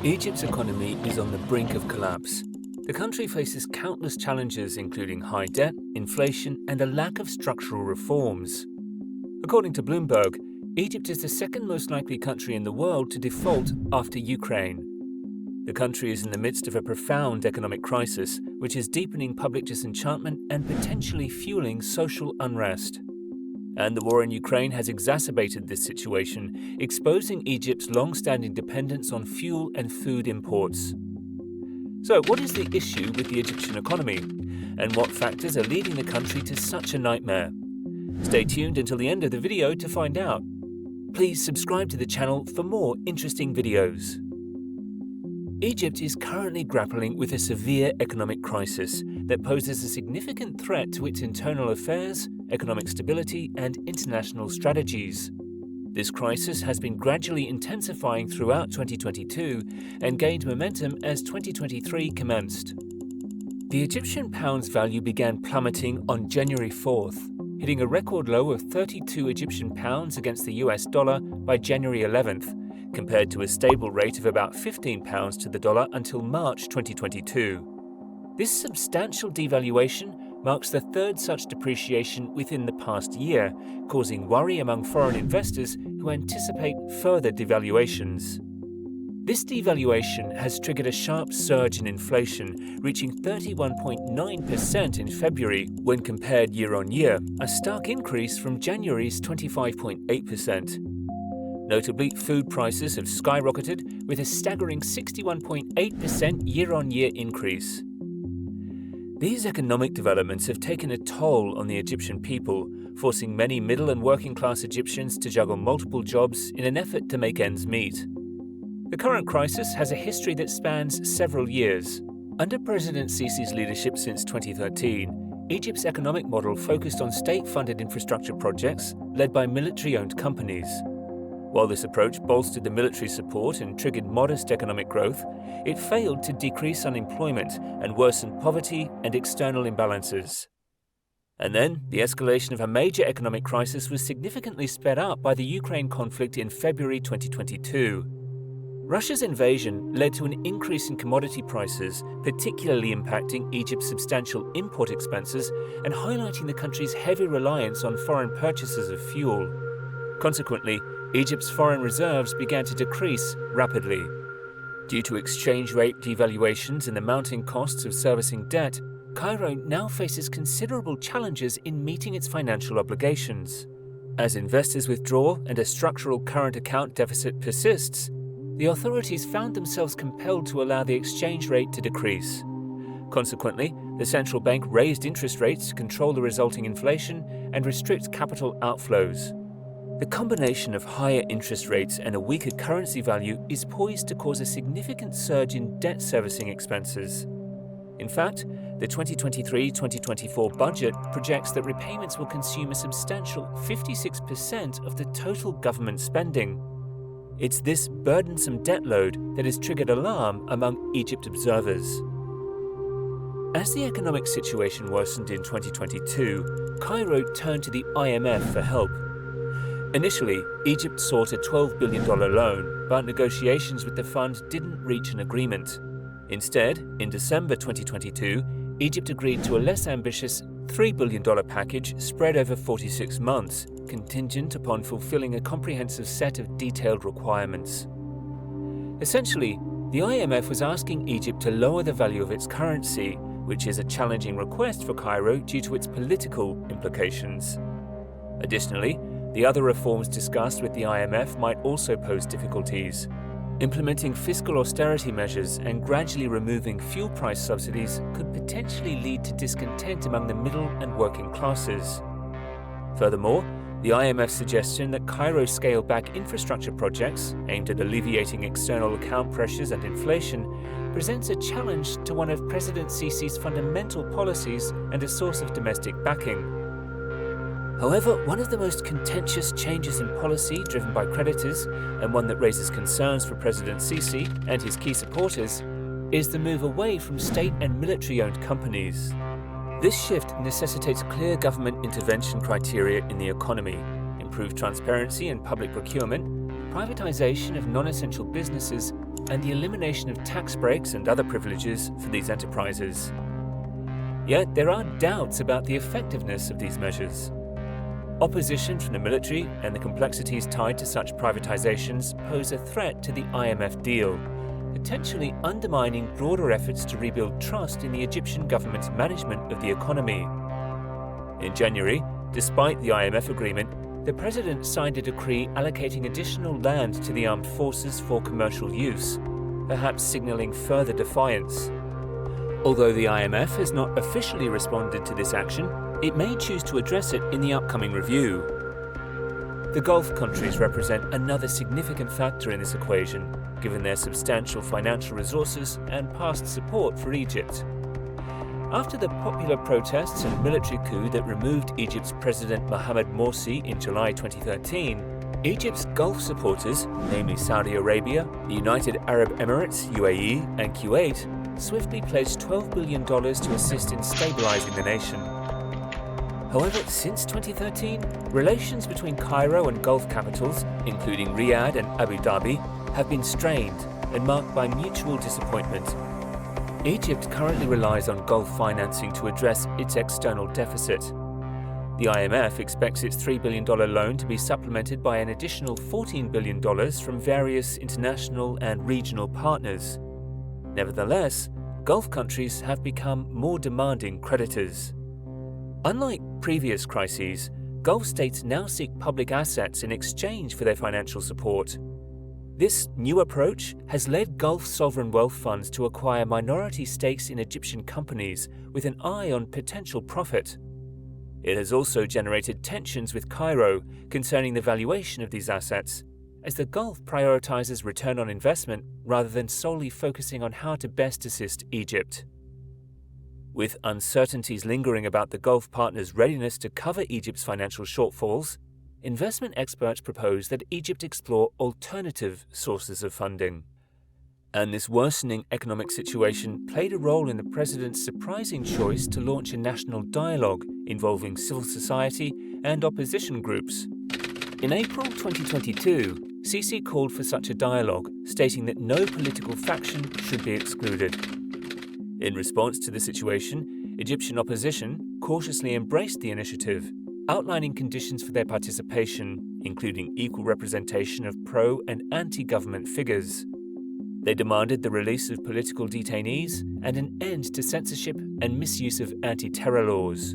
Egypt's economy is on the brink of collapse. The country faces countless challenges, including high debt, inflation, and a lack of structural reforms. According to Bloomberg, Egypt is the second most likely country in the world to default after Ukraine. The country is in the midst of a profound economic crisis, which is deepening public disenchantment and potentially fueling social unrest. And the war in Ukraine has exacerbated this situation, exposing Egypt's long-standing dependence on fuel and food imports. So, what is the issue with the Egyptian economy? And what factors are leading the country to such a nightmare? Stay tuned until the end of the video to find out. Please subscribe to the channel for more interesting videos. Egypt is currently grappling with a severe economic crisis that poses a significant threat to its internal affairs, economic stability, and international strategies. This crisis has been gradually intensifying throughout 2022 and gained momentum as 2023 commenced. The Egyptian pound's value began plummeting on January 4th, hitting a record low of 32 Egyptian pounds against the US dollar by January 11th, compared to a stable rate of about 15 pounds to the dollar until March 2022. This substantial devaluation marks the third such depreciation within the past year, causing worry among foreign investors who anticipate further devaluations. This devaluation has triggered a sharp surge in inflation, reaching 31.9% in February when compared year-on-year, a stark increase from January's 25.8%. Notably, food prices have skyrocketed with a staggering 61.8% year-on-year increase. These economic developments have taken a toll on the Egyptian people, forcing many middle and working-class Egyptians to juggle multiple jobs in an effort to make ends meet. The current crisis has a history that spans several years. Under President Sisi's leadership since 2013, Egypt's economic model focused on state-funded infrastructure projects led by military-owned companies. While this approach bolstered the military support and triggered modest economic growth, it failed to decrease unemployment and worsen poverty and external imbalances. And then, the escalation of a major economic crisis was significantly sped up by the Ukraine conflict in February 2022. Russia's invasion led to an increase in commodity prices, particularly impacting Egypt's substantial import expenses and highlighting the country's heavy reliance on foreign purchases of fuel. Consequently, Egypt's foreign reserves began to decrease rapidly. Due to exchange rate devaluations and the mounting costs of servicing debt, Cairo now faces considerable challenges in meeting its financial obligations. As investors withdraw and a structural current account deficit persists, the authorities found themselves compelled to allow the exchange rate to decrease. Consequently, the central bank raised interest rates to control the resulting inflation and restrict capital outflows. The combination of higher interest rates and a weaker currency value is poised to cause a significant surge in debt servicing expenses. In fact, the 2023-2024 budget projects that repayments will consume a substantial 56% of the total government spending. It's this burdensome debt load that has triggered alarm among Egypt observers. As the economic situation worsened in 2022, Cairo turned to the IMF for help. Initially, Egypt sought a $12 billion loan, but negotiations with the fund didn't reach an agreement. Instead, in December 2022, Egypt agreed to a less ambitious $3 billion package spread over 46 months, contingent upon fulfilling a comprehensive set of detailed requirements. Essentially, the IMF was asking Egypt to lower the value of its currency, which is a challenging request for Cairo due to its political implications. Additionally, the other reforms discussed with the IMF might also pose difficulties. Implementing fiscal austerity measures and gradually removing fuel price subsidies could potentially lead to discontent among the middle and working classes. Furthermore, the IMF's suggestion that Cairo scale back infrastructure projects aimed at alleviating external account pressures and inflation presents a challenge to one of President Sisi's fundamental policies and a source of domestic backing. However, one of the most contentious changes in policy driven by creditors, and one that raises concerns for President Sisi and his key supporters, is the move away from state and military-owned companies. This shift necessitates clear government intervention criteria in the economy, improved transparency in public procurement, privatization of non-essential businesses, and the elimination of tax breaks and other privileges for these enterprises. Yet there are doubts about the effectiveness of these measures. Opposition from the military and the complexities tied to such privatizations pose a threat to the IMF deal, potentially undermining broader efforts to rebuild trust in the Egyptian government's management of the economy. In January, despite the IMF agreement, the president signed a decree allocating additional land to the armed forces for commercial use, perhaps signaling further defiance. Although the IMF has not officially responded to this action, it may choose to address it in the upcoming review. The Gulf countries represent another significant factor in this equation, given their substantial financial resources and past support for Egypt. After the popular protests and military coup that removed Egypt's President Mohamed Morsi in July 2013, Egypt's Gulf supporters, namely Saudi Arabia, the United Arab Emirates, UAE, and Kuwait, swiftly pledged $12 billion to assist in stabilizing the nation. However, since 2013, relations between Cairo and Gulf capitals, including Riyadh and Abu Dhabi, have been strained and marked by mutual disappointment. Egypt currently relies on Gulf financing to address its external deficit. The IMF expects its $3 billion loan to be supplemented by an additional $14 billion from various international and regional partners. Nevertheless, Gulf countries have become more demanding creditors. Unlike previous crises, Gulf states now seek public assets in exchange for their financial support. This new approach has led Gulf sovereign wealth funds to acquire minority stakes in Egyptian companies with an eye on potential profit. It has also generated tensions with Cairo concerning the valuation of these assets, as the Gulf prioritizes return on investment rather than solely focusing on how to best assist Egypt. With uncertainties lingering about the Gulf partners' readiness to cover Egypt's financial shortfalls, investment experts propose that Egypt explore alternative sources of funding. And this worsening economic situation played a role in the president's surprising choice to launch a national dialogue involving civil society and opposition groups. In April 2022, Sisi called for such a dialogue, stating that no political faction should be excluded. In response to the situation, Egyptian opposition cautiously embraced the initiative, outlining conditions for their participation, including equal representation of pro- and anti-government figures. They demanded the release of political detainees and an end to censorship and misuse of anti-terror laws.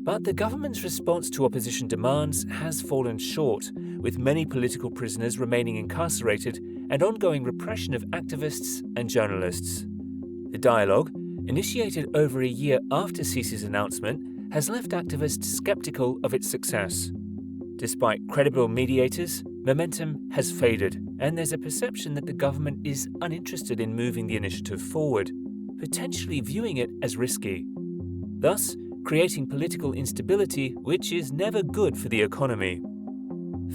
But the government's response to opposition demands has fallen short, with many political prisoners remaining incarcerated and ongoing repression of activists and journalists. The dialogue, initiated over a year after Sisi's announcement, has left activists skeptical of its success. Despite credible mediators, momentum has faded, and there's a perception that the government is uninterested in moving the initiative forward, potentially viewing it as risky, thus creating political instability, which is never good for the economy.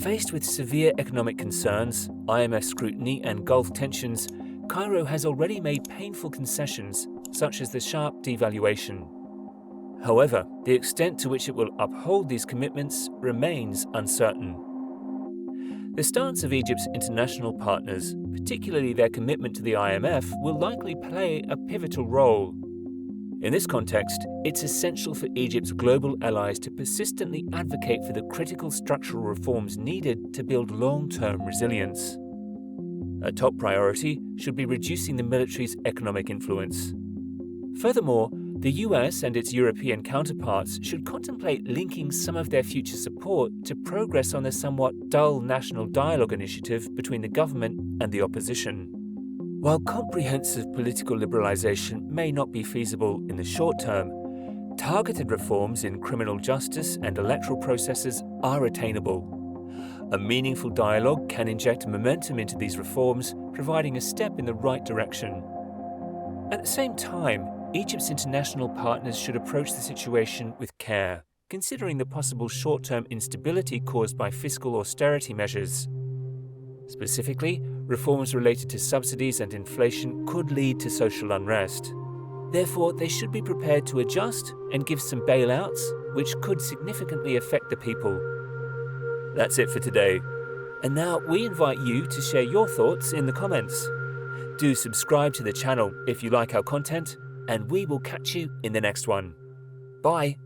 Faced with severe economic concerns, IMF scrutiny, and Gulf tensions, Cairo has already made painful concessions, such as the sharp devaluation. However, the extent to which it will uphold these commitments remains uncertain. The stance of Egypt's international partners, particularly their commitment to the IMF, will likely play a pivotal role. In this context, it's essential for Egypt's global allies to persistently advocate for the critical structural reforms needed to build long-term resilience. A top priority should be reducing the military's economic influence. Furthermore, the US and its European counterparts should contemplate linking some of their future support to progress on the somewhat dull national dialogue initiative between the government and the opposition. While comprehensive political liberalization may not be feasible in the short term, targeted reforms in criminal justice and electoral processes are attainable. A meaningful dialogue can inject momentum into these reforms, providing a step in the right direction. At the same time, Egypt's international partners should approach the situation with care, considering the possible short-term instability caused by fiscal austerity measures. Specifically, reforms related to subsidies and inflation could lead to social unrest. Therefore, they should be prepared to adjust and give some bailouts, which could significantly affect the people. That's it for today. And now we invite you to share your thoughts in the comments. Do subscribe to the channel if you like our content, and we will catch you in the next one. Bye.